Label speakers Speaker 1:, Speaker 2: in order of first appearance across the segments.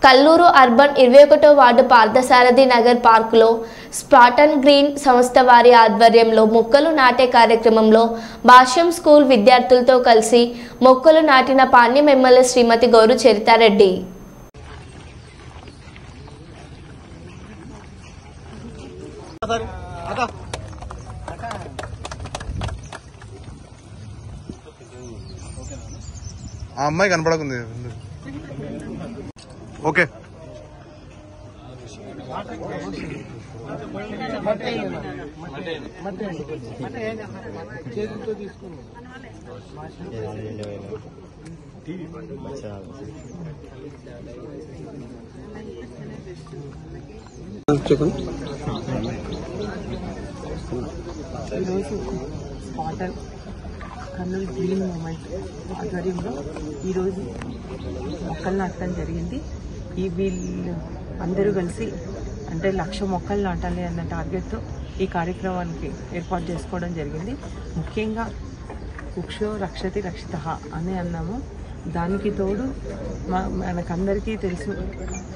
Speaker 1: Kalluru urban 21వ ward Parthasarathi Nagar పార్కులో స్పాటన్ green సంస్థ వారి ఆధ్వర్యంలో మొక్కలు నాటే కార్యక్రమంలో భాష్యం స్కూల్ విద్యార్థులతో కలిసి మొక్కలు నాటిన పాణ్యం ఎమ్మెల్యే శ్రీమతి గౌరు చరితారెడ్డి.
Speaker 2: అమ్మాయి కనపడకుంది. ఓకే
Speaker 3: కర్నూలు గ్రీన్ మూమెంట్ ఆధ్వర్యంలో ఈరోజు మొక్కలు నాటడం జరిగింది. ఈ వీళ్ళు అందరూ కలిసి అంటే 1,00,000 మొక్కలు నాటాలి అన్న టార్గెట్తో ఈ కార్యక్రమానికి ఏర్పాటు చేసుకోవడం జరిగింది. ముఖ్యంగా వృక్షో రక్షతి రక్షితః అని అన్నాము. దానికి తోడు మనకందరికీ తెలుసు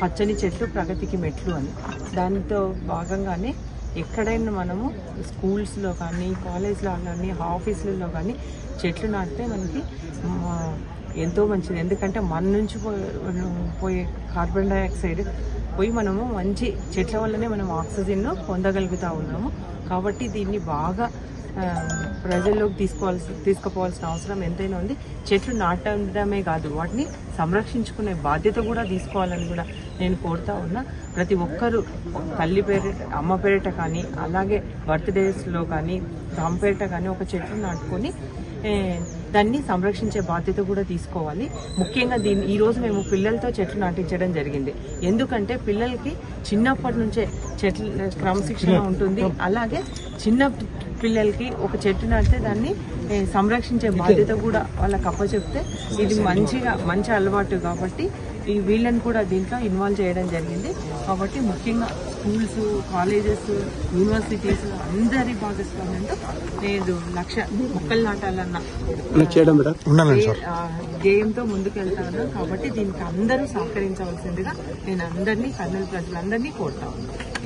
Speaker 3: పచ్చని చెట్లు ప్రగతికి మెట్లు అని. దానితో భాగంగానే ఎక్కడైనా మనము స్కూల్స్లో కానీ కాలేజ్లో కానీ ఆఫీసులలో కానీ చెట్లు నాటితే మనకి ఎంతో మంచిది. ఎందుకంటే మన నుంచి పోయే కార్బన్ డైఆక్సైడ్ పోయి మనము మంచి చెట్ల వల్లనే మనం ఆక్సిజన్ను పొందగలుగుతూ ఉన్నాము. కాబట్టి దీన్ని బాగా ప్రజల్లోకి తీసుకుపోవాల్సిన అవసరం ఎంతైనా ఉంది. చెట్లు నాటడమే కాదు, వాటిని సంరక్షించుకునే బాధ్యత కూడా తీసుకోవాలని కూడా నేను కోరుతా ఉన్నా. ప్రతి ఒక్కరూ తల్లి పేరిట, అమ్మ పేరిట కానీ, అలాగే బర్త్డేస్లో కానీ, రామ్ పేరిట కానీ ఒక చెట్లు నాటుకొని దాన్ని సంరక్షించే బాధ్యత కూడా తీసుకోవాలి. ముఖ్యంగా ఈరోజు మేము పిల్లలతో చెట్లు నాటించడం జరిగింది. ఎందుకంటే పిల్లలకి చిన్నప్పటి నుంచే చెట్లు క్రమశిక్షణ ఉంటుంది. అలాగే చిన్న పిల్లలకి ఒక చెట్టు నాటితే దాన్ని సంరక్షించే బాధ్యత కూడా వాళ్ళకి అప్పచెప్తే ఇది మంచి అలవాటు. కాబట్టి వీళ్ళని కూడా దీంట్లో ఇన్వాల్వ్ చేయడం జరిగింది. కాబట్టి ముఖ్యంగా స్కూల్స్, కాలేజెస్, యూనివర్సిటీస్ అందరి భాగస్వామ్యంతో నేను 1,00,000 మొక్కలు నాటాలన్న ధ్యేయంతో ముందుకెళ్తాను. కాబట్టి దీనికి అందరూ సహకరించవలసిందిగా నేను అందరినీ, కర్నూలు ప్రజలందరినీ కోరుతా ఉన్నాను.